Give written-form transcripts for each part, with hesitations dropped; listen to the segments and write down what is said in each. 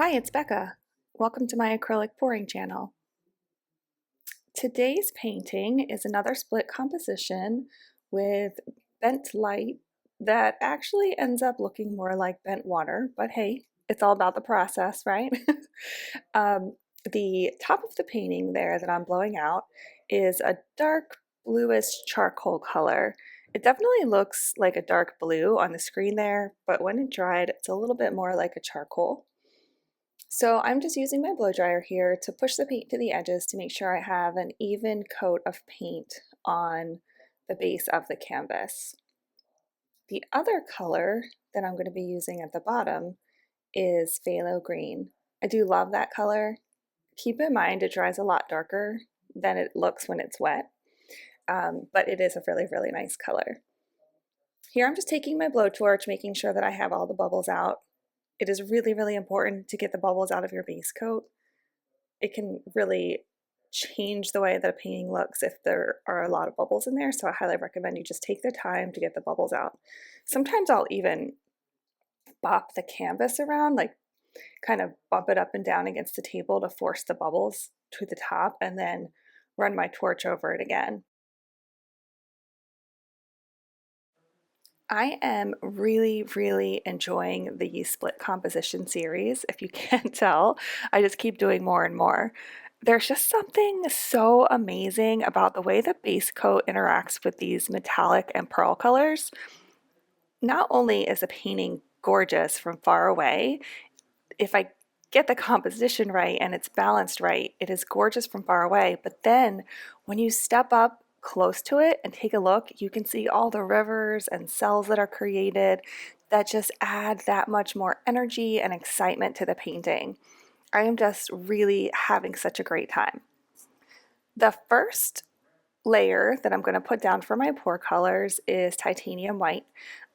Hi, it's Becca. Welcome to my acrylic pouring channel. Today's painting is another split composition with bent light that actually ends up looking more like bent water, but hey, it's all about the process, right? um, the top of the painting there that I'm blowing out is a dark bluish charcoal color. It definitely looks like a dark blue on the screen there, but when it dried, it's a little bit more like a charcoal. So I'm just using my blow dryer here to push the paint to the edges to make sure I have an even coat of paint on the base of the canvas. The other color that I'm going to be using at the bottom is Phthalo Green. I do love that color. Keep in mind it dries a lot darker than it looks when it's wet, but it is a really, really nice color. Here I'm just taking my blowtorch, making sure that I have all the bubbles out. It is really, really important to get the bubbles out of your base coat. It can really change the way that a painting looks if there are a lot of bubbles in there, so I highly recommend you just take the time to get the bubbles out. Sometimes I'll even bop the canvas around, like kind of bump it up and down against the table to force the bubbles to the top and then run my torch over it again. I am really, really enjoying the split composition series. If you can't tell, I just keep doing more and more. There's just something so amazing about the way the base coat interacts with these metallic and pearl colors. Not only is a painting gorgeous from far away, if I get the composition right and it's balanced right, it is gorgeous from far away. But then when you step up close to it and take a look, you can see all the rivers and cells that are created that just add that much more energy and excitement to the painting. I am just really having such a great time. The first layer that I'm going to put down for my pour colors is titanium white.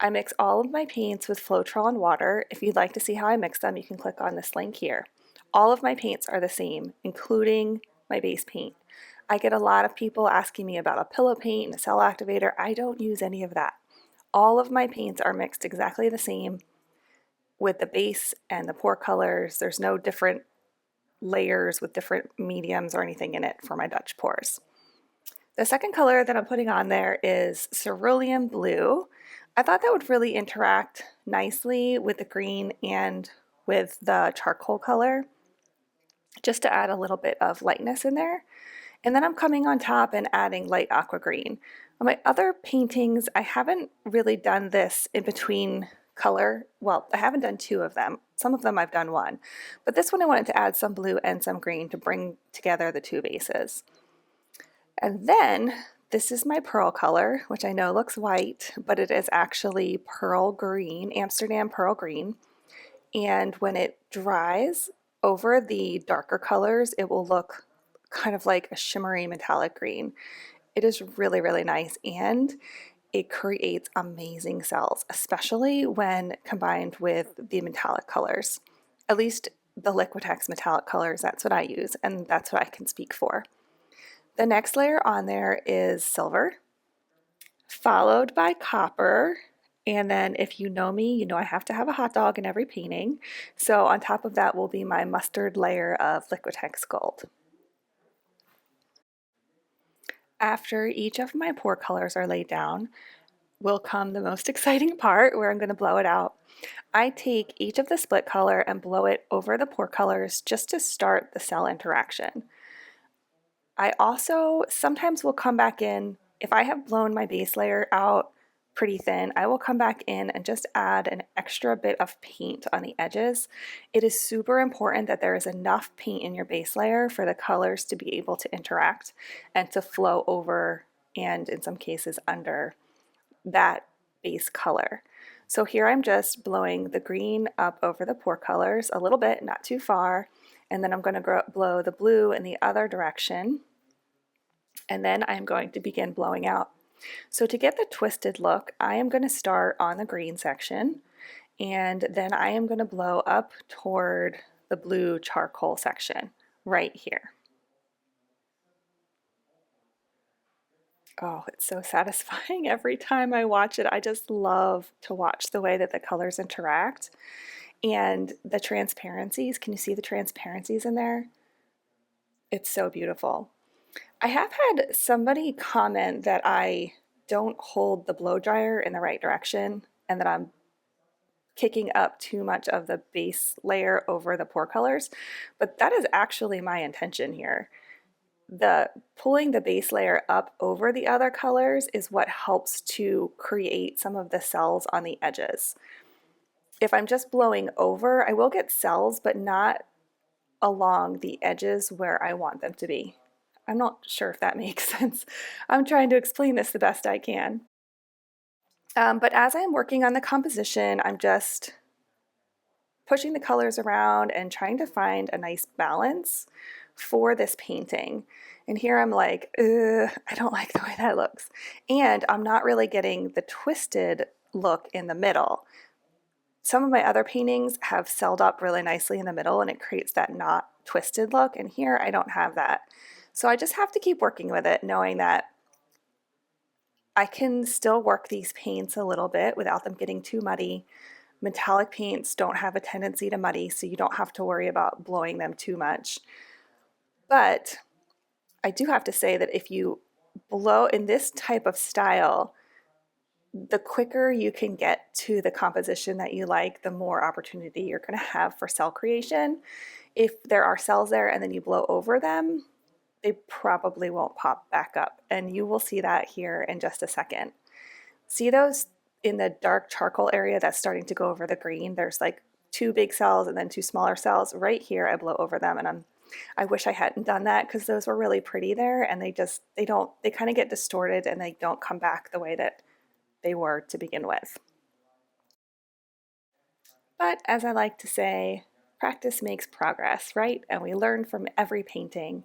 I mix all of my paints with Floetrol and water. If you'd like to see how I mix them, you can click on this link here. All of my paints are the same, including my base paint. I get a lot of people asking me about a pillow paint and a cell activator. I don't use any of that. All of my paints are mixed exactly the same with the base and the pour colors. There's no different layers with different mediums or anything in it for my Dutch pours. The second color that I'm putting on there is Cerulean Blue. I thought that would really interact nicely with the green and with the charcoal color, just to add a little bit of lightness in there. And then I'm coming on top and adding light aqua green. On my other paintings, I haven't really done this in between color. Well, I haven't done two of them. Some of them I've done one. But this one I wanted to add some blue and some green to bring together the two bases. And then this is my pearl color, which I know looks white, but it is actually pearl green, Amsterdam pearl green. And when it dries over the darker colors, it will look kind of like a shimmery metallic green. It is really, really nice, and it creates amazing cells, especially when combined with the metallic colors. At least the Liquitex metallic colors, that's what I use, and that's what I can speak for. The next layer on there is silver, followed by copper, and then if you know me, you know I have to have a hot dog in every painting. So on top of that will be my mustard layer of Liquitex Gold. After each of my pour colors are laid down, will come the most exciting part where I'm going to blow it out. I take each of the split color and blow it over the pour colors just to start the cell interaction. I also sometimes will come back in, if I have blown my base layer out pretty thin, I will come back in and just add an extra bit of paint on the edges. It is super important that there is enough paint in your base layer for the colors to be able to interact and to flow over, and in some cases under, that base color. So here I'm just blowing the green up over the pour colors a little bit, not too far, and then I'm going to blow the blue in the other direction, and then I'm going to begin blowing out. So to get the twisted look, I am going to start on the green section, and then I am going to blow up toward the blue charcoal section right here. Oh, it's so satisfying every time I watch it. I just love to watch the way that the colors interact. And the transparencies, can you see the transparencies in there? It's so beautiful. I have had somebody comment that I don't hold the blow dryer in the right direction and that I'm kicking up too much of the base layer over the pour colors, but that is actually my intention here. The pulling the base layer up over the other colors is what helps to create some of the cells on the edges. If I'm just blowing over, I will get cells, but not along the edges where I want them to be. I'm not sure if that makes sense. I'm trying to explain this the best I can. But as I'm working on the composition, I'm just pushing the colors around and trying to find a nice balance for this painting. And here I'm like, I don't like the way that looks. And I'm not really getting the twisted look in the middle. Some of my other paintings have celled up really nicely in the middle and it creates that not twisted look. And here I don't have that. So I just have to keep working with it, knowing that I can still work these paints a little bit without them getting too muddy. Metallic paints don't have a tendency to muddy, so you don't have to worry about blowing them too much. But I do have to say that if you blow in this type of style, the quicker you can get to the composition that you like, the more opportunity you're going to have for cell creation. If there are cells there and then you blow over them, they probably won't pop back up. And you will see that here in just a second. See those in the dark charcoal area that's starting to go over the green? There's like 2 big cells and then 2 smaller cells. Right here, I blow over them, and I wish I hadn't done that because those were really pretty there, and they kind of get distorted and they don't come back the way that they were to begin with. But as I like to say, practice makes progress, right? And we learn from every painting.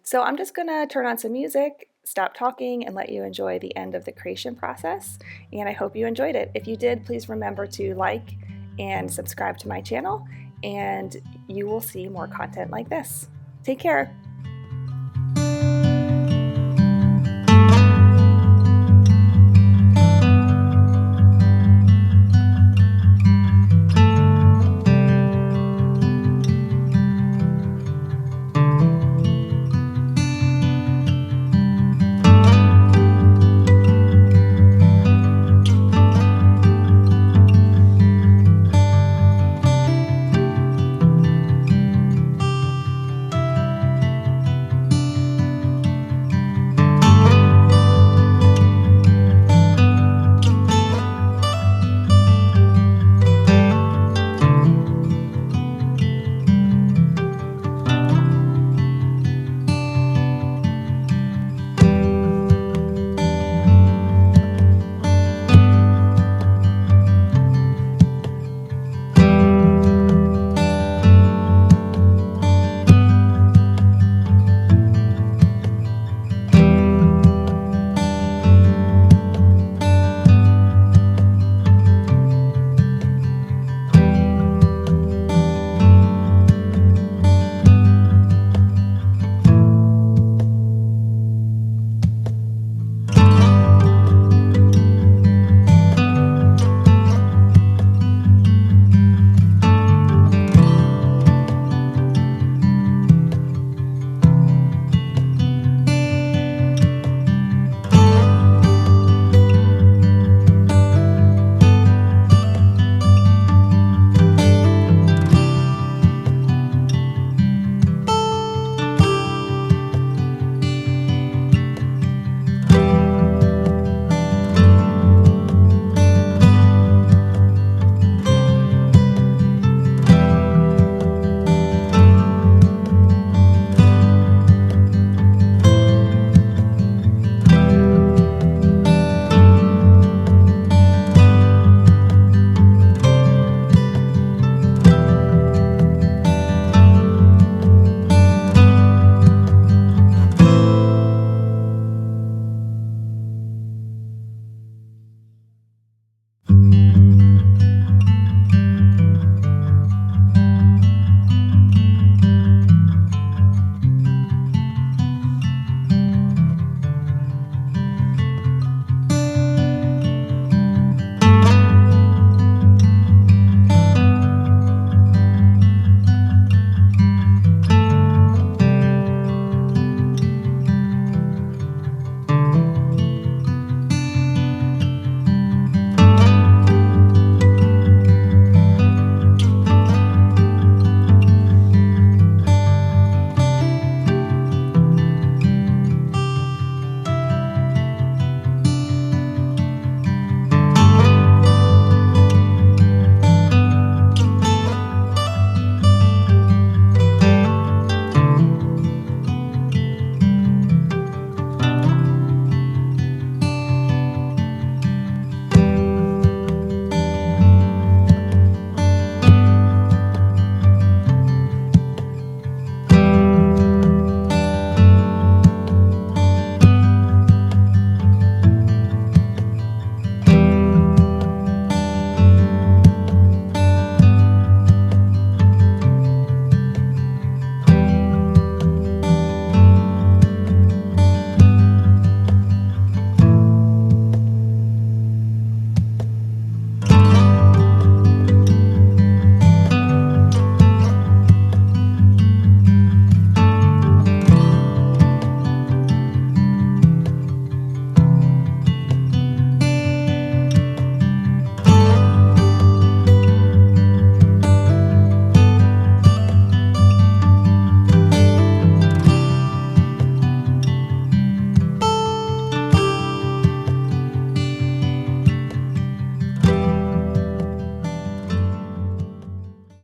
So I'm just gonna turn on some music, stop talking, and let you enjoy the end of the creation process. And I hope you enjoyed it. If you did, please remember to like and subscribe to my channel, and you will see more content like this. Take care.